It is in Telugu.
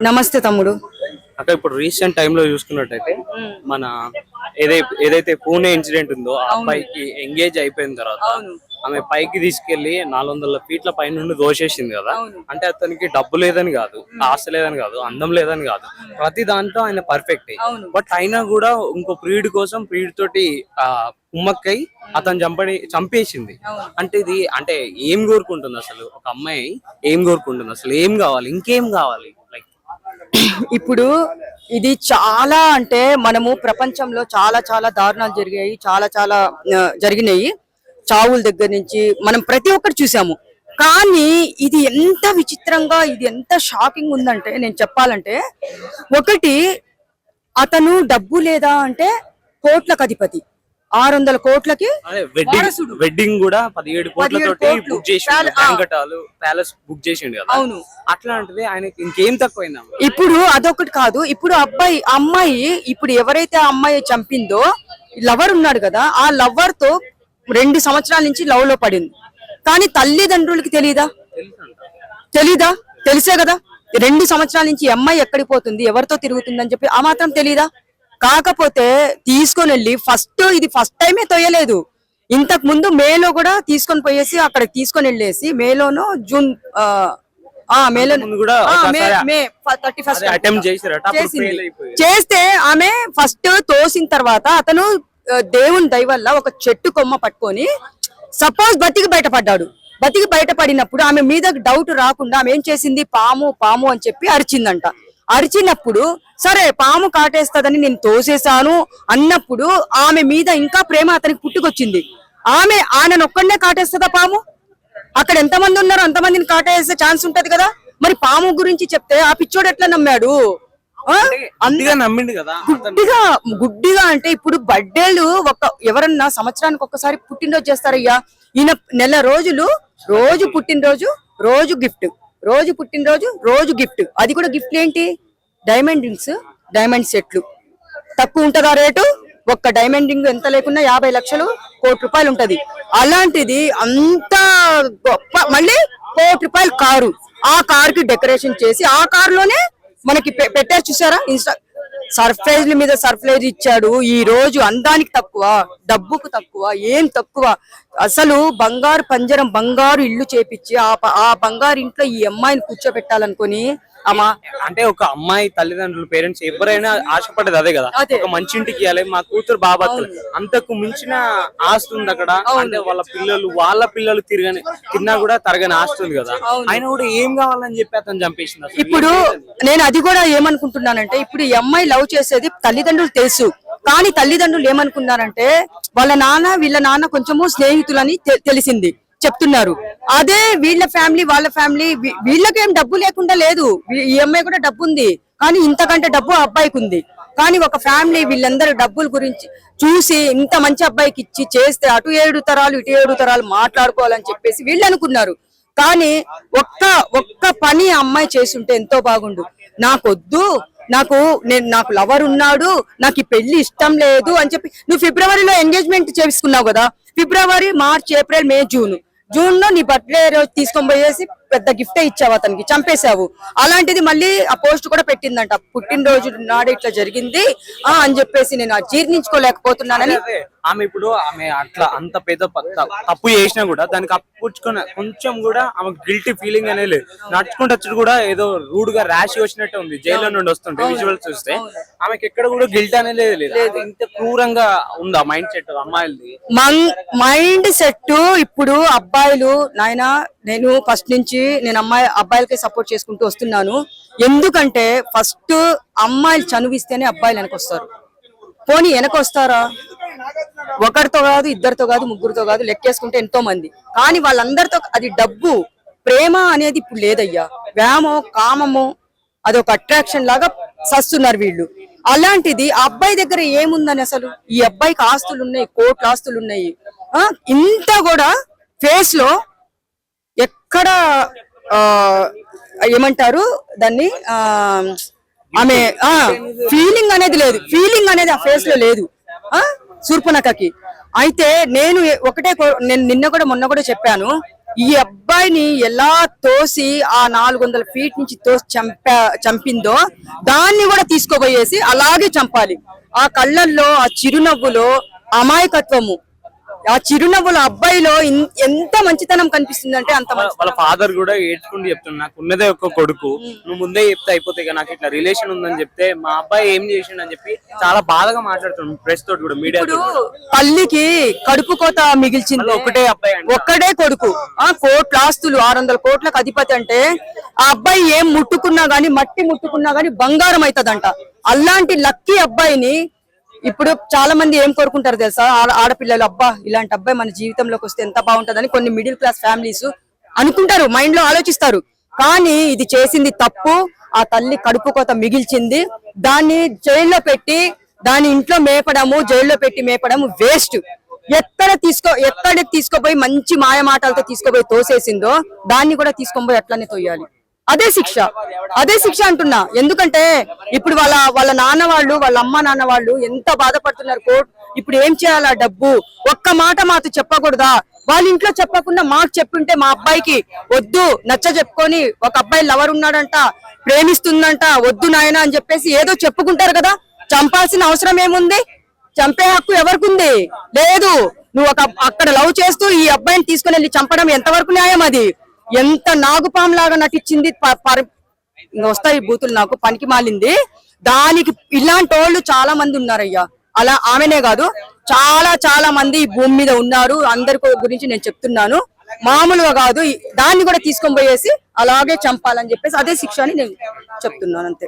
నమస్తే తమ్ముడు. అక్కడ ఇప్పుడు రీసెంట్ టైమ్ లో చూసుకున్నట్టయితే మన ఏదైతే పూణే ఇన్సిడెంట్ ఉందో ఆ అబ్బాయికి ఎంగేజ్ అయిపోయిన తర్వాత ఆమె పైకి తీసుకెళ్లి 400 ఫీట్ల పై నుండి దోషేసింది కదా. అంటే అతనికి డబ్బు లేదని కాదు, ఆస్తి లేదని కాదు, అందం లేదని కాదు, ప్రతి దాంట్లో ఆయన పర్ఫెక్ట్. బట్ అయినా కూడా ఇంకో ప్రియుడి కోసం ప్రియుడి తోటి కుమ్మక్కై అతను చంపేసింది. అంటే ఇది అంటే ఏం కోరుకుంటుంది అసలు ఒక అమ్మాయి? ఏం కోరుకుంటుంది అసలు? ఏం కావాలి? ఇంకేం కావాలి? లైక్ ఇప్పుడు ఇది చాలా అంటే మనము ప్రపంచంలో చాలా చాలా దారుణాలు జరిగాయి, చాలా చాలా జరిగినాయి. చావుల దగ్గర నుంచి మనం ప్రతి ఒక్కటి చూసాము. కానీ ఇది ఎంత విచిత్రంగా, ఇది ఎంత షాకింగ్ ఉందంటే నేను చెప్పాలంటే, ఒకటి అతను డబ్బు లేదా అంటే కోట్లకు అధిపతి, 600 కోట్లకి వెడ్డింగ్ కూడా 17 కోట్లతోటి బుక్ చేసిండు, ప్యాలెస్ బుక్ చేసిండు కదా. అవును, అట్లాంటిది ఆయనకి ఇంకేం తక్కువైందా? ఇప్పుడు అదొకటి కాదు. ఇప్పుడు అమ్మాయి ఇప్పుడు ఎవరైతే ఆ అమ్మాయి చంపిందో లవర్ ఉన్నాడు కదా, ఆ లవర్ తో 2 సంవత్సరాల నుంచి లవ్ లో పడింది. కానీ తల్లిదండ్రులకి తెలీదా? తెలిసే కదా. 2 సంవత్సరాల నుంచి అమ్మాయి ఎక్కడికి పోతుంది, ఎవరితో తిరుగుతుంది అని చెప్పి ఆ మాత్రం తెలీదా? కాకపోతే తీసుకొని వెళ్ళి ఇది ఫస్ట్ టైమే తొయ్యలేదు. ఇంతకు ముందు మేలో కూడా తీసుకొని పోయేసి అక్కడ తీసుకొని వెళ్ళేసి మేలోనో జూన్ చేస్తే ఆమె ఫస్ట్ తోసిన తర్వాత అతను దేవుని దయ వల్ల ఒక చెట్టు కొమ్మ పట్టుకొని సపోజ్ బతికి బయటపడినప్పుడు ఆమె మీద డౌట్ రాకుండా ఆమె ఏం చేసింది, పాము అని చెప్పి అరిచిందంట. అరిచినప్పుడు సరే పాము కాటేస్తుందని నేను తోసేశాను అన్నప్పుడు ఆమె మీద ఇంకా ప్రేమ అతనికి పుట్టుకొచ్చింది. ఆయన ఒక్కడనే కాటేస్తుందా పాము? అక్కడ ఎంతమంది ఉన్నారో అంతమందిని కాటేసే ఛాన్స్ ఉంటది కదా. మరి పాము గురించి చెప్తే ఆ పిచ్చోడు ఎట్లా నమ్మాడు? గుడ్డిగా అంటే ఇప్పుడు బర్త్డేలు ఎవరన్నా సంవత్సరానికి ఒక్కసారి పుట్టినరోజు చేస్తారయ్యా. ఈయన నెల రోజులు రోజు పుట్టినరోజు రోజు గిఫ్ట్, రోజు పుట్టినరోజు రోజు గిఫ్ట్. అది కూడా గిఫ్ట్ ఏంటి? డైమండ్ రింగ్స్, డైమండ్ సెట్లు. తక్కువ ఉంటుందా రేటు? ఒక్క డైమండ్ రింగ్ ఎంత లేకున్నా 50 లక్షలు, ₹1,00,00,000 ఉంటది. అలాంటిది అంత గొప్ప, మళ్ళీ ₹1,00,00,000 కారు. ఆ కార్ కి డెకరేషన్ చేసి ఆ కారులోనే మనకి పెట్టారు చూసారా. సర్ప్రైజ్ల మీద సర్ప్రైజ్ ఇచ్చాడు. ఈ రోజు అందానికి తక్కువ, డబ్బుకు తక్కువ, ఏం తక్కువ. అసలు బంగారు పంజరం, బంగారు ఇల్లు చేపించి ఆ బంగారు ఇంట్లో ఈ అమ్మాయిని కూర్చోబెట్టాలనుకొని అంటే ఒక అమ్మాయి తల్లిదండ్రులు, పేరెంట్స్ ఎవరైనా ఆశపడేది అదే కదా, ఒక మంచి ఇంటికి ఇవ్వాలి, మా కూతురు బాబా. అంతకు మించిన ఆస్తి ఉంది అక్కడ. అంటే వాళ్ళ పిల్లలు తిన్నా కూడా తరగని ఆస్తి ఉంది కదా. ఆయన కూడా ఏం కావాలని చెప్పి అతను చంపేసింది. ఇప్పుడు నేను అది కూడా ఏమనుకుంటున్నానంటే, ఇప్పుడు ఈ అమ్మాయి లవ్ చేసేది తల్లిదండ్రులు తెలుసు. కానీ తల్లిదండ్రులు ఏమనుకున్నారంటే వీళ్ళ నాన్న కొంచెము స్నేహితులని తెలిసింది, చెప్తున్నారు. అదే వీళ్ళ ఫ్యామిలీ, వాళ్ళ ఫ్యామిలీ, వీళ్ళకేం డబ్బు లేకుండా లేదు. ఈ అమ్మాయి కూడా డబ్బు ఉంది, కానీ ఇంతకంటే డబ్బు అబ్బాయికి ఉంది. కానీ ఒక ఫ్యామిలీ వీళ్ళందరూ డబ్బుల గురించి చూసి ఇంత మంచి అబ్బాయికి ఇచ్చి చేస్తే అటు 7 తరాలు ఇటు 7 తరాలు మాట్లాడుకోవాలని చెప్పేసి వీళ్ళు అనుకున్నారు. కానీ ఒక్క పని అమ్మాయి చేస్తుంటే ఎంతో బాగుండు. నాకొద్దు, నాకు లవర్ ఉన్నాడు, నాకు ఈ పెళ్లి ఇష్టం లేదు అని చెప్పి నువ్వు ఫిబ్రవరిలో ఎంగేజ్మెంట్ చేసుకున్నావు కదా. ఫిబ్రవరి, మార్చ్, ఏప్రిల్, మే, జూన్ లో నీ బర్త్డే రోజు తీసుకొని పోయేసి పెద్ద గిఫ్టే ఇచ్చావు, అతనికి చంపేశావు. అలాంటిది మళ్ళీ ఆ పోస్ట్ కూడా పెట్టిందంట, పుట్టినరోజు నాడు ఇట్లా జరిగింది అని చెప్పేసి నేను జీర్ణించుకోలేకపోతున్నానని. ఆమె అట్లా అంత పెద్ద తప్పు చేసినా కూడా దానికి అప్పుచ్చుకున్న కొంచెం కూడా ఆమె గిల్టీ ఫీలింగ్ అనేది లేదు. నడుచుకుంటూ వచ్చి కూడా ఏదో రూడ్ గా ర్యాష్ వచ్చినట్టే ఉంది. జైల్లో నుండి వస్తుంటే విజువల్స్ చూస్తే ఆమెకి ఎక్కడ కూడా గిల్ట్ అనేది లేదు. ఇంత క్రూరంగా ఉందా మైండ్ సెట్ అమ్మాయిలది? మైండ్ సెట్ ఇప్పుడు అబ్బాయిలు, నాయనా నేను ఫస్ట్ నుంచి అబ్బాయిలకే సపోర్ట్ చేసుకుంటూ వస్తున్నాను. ఎందుకంటే ఫస్ట్ అమ్మాయిలు చనువిస్తేనే అబ్బాయిలు వెనకొస్తారు. పోనీ వెనకొస్తారా? ఒకరితో కాదు, ఇద్దరితో కాదు, ముగ్గురితో కాదు, లెక్కేసుకుంటే ఎంతో మంది. కానీ వాళ్ళందరితో అది డబ్బు, ప్రేమ అనేది ఇప్పుడు లేదయ్యా. వ్యామో, కామమో, అదొక అట్రాక్షన్ లాగా సస్తున్నారు వీళ్ళు. అలాంటిది ఆ అబ్బాయి దగ్గర ఏముందని అసలు? ఈ అబ్బాయికి ఆస్తులు ఉన్నాయి, కోట్ల ఆస్తులు ఉన్నాయి. ఇంత కూడా ఫేస్ లో ఎక్కడ ఏమంటారు దాన్ని, ఆమె ఫీలింగ్ అనేది లేదు. ఫీలింగ్ అనేది ఆ ఫేస్ లో లేదు శూర్పణఖకి. అయితే నేను నిన్న కూడా మొన్న కూడా చెప్పాను, ఈ అబ్బాయి అబ్బాయిని ఎలా తోసి ఆ 400 ఫీట్ నుంచి తోసి చంపిందో దాన్ని కూడా తీసుకోబోయేసి అలాగే చంపాలి. ఆ కళ్ళల్లో ఆ చిరునవ్వులో అమాయకత్వము, ఆ చిరునవ్వుల అబ్బాయిలో ఎంత మంచితనం కనిపిస్తుందంటే అంత మంచి. వాళ్ళ ఫాదర్ కూడా ఏడ్చుకుంటూ చెప్తున్నా, నాకు ఉన్నదే ఒక కొడుకు, నువ్వు ముందే చెప్తే అయిపోతాయి కదా, నాకు ఇట్లా రిలేషన్ ఉందని చెప్తే మా అబ్బాయి ఏం చేసిండు అని చెప్పి చాలా బాధగా మాట్లాడుతున్నాడు ప్రెస్ తోటి కూడా, మీడియా. తల్లికి కడుపు కోత మిగిల్చింది ఒకటే అబ్బాయి, ఒక్కడే కొడుకు, కోట్ల ఆస్తులు 600 కోట్లకు అధిపతి అంటే ఆ అబ్బాయి ఏం ముట్టుకున్నా గానీ, మట్టి ముట్టుకున్నా గానీ బంగారం అవుతుందంట. అలాంటి లక్కీ అబ్బాయిని ఇప్పుడు చాలా మంది ఏం కోరుకుంటారు తెలుసా, ఆడపిల్లలు, అబ్బా ఇలాంటి అబ్బాయి మన జీవితంలోకి వస్తే ఎంత బాగుంటదని కొన్ని మిడిల్ క్లాస్ ఫ్యామిలీస్ అనుకుంటారు, మైండ్ లో ఆలోచిస్తారు. కానీ ఇది చేసింది తప్పు. ఆ తల్లి కడుపు కోత మిగిల్చింది, దాన్ని జైల్లో పెట్టి దాని ఇంట్లో మేపడము, జైల్లో పెట్టి మేపడము వేస్ట్. ఎక్కడ తీసుకోపోయి మంచి మాయ మాటలతో తీసుకోపోయి తోసేసిందో దాన్ని కూడా తీసుకొని అట్లనే తోయాలి. అదే శిక్ష అంటున్నా. ఎందుకంటే ఇప్పుడు వాళ్ళ నాన్న వాళ్ళు, వాళ్ళ అమ్మ నాన్న వాళ్ళు ఎంత బాధపడుతున్నారు. కోర్టు ఇప్పుడు ఏం చేయాలి? ఆ డబ్బు ఒక్క మాట మాతో చెప్పకూడదా? వాళ్ళ ఇంట్లో చెప్పకుండా మాకు చెప్పుంటే మా అబ్బాయికి వద్దు నచ్చ చెప్పుకొని, ఒక అబ్బాయి లవర్ ఉన్నాడంట, ప్రేమిస్తుందంట, వద్దు నాయన అని చెప్పేసి ఏదో చెప్పుకుంటారు కదా. చంపాల్సిన అవసరం ఏముంది? చంపే హక్కు ఎవరికి లేదు. నువ్వు అక్కడ లవ్ చేస్తూ ఈ అబ్బాయిని తీసుకుని వెళ్ళి చంపడం ఎంతవరకు న్యాయం? అది ఎంత నాగుపాం లాగా నటించింది. వస్తాయి బూతులు, నాకు పనికి మాలింది. దానికి ఇలాంటి వాళ్ళు చాలా మంది ఉన్నారయ్యా. అలా ఆమెనే కాదు, చాలా మంది ఈ భూమి మీద ఉన్నారు. అందరి గురించి నేను చెప్తున్నాను, మామూలుగా కాదు. దాన్ని కూడా తీసుకొని పోయేసి అలాగే చంపాలని చెప్పేసి అదే శిక్ష అని నేను చెప్తున్నాను, అంతే.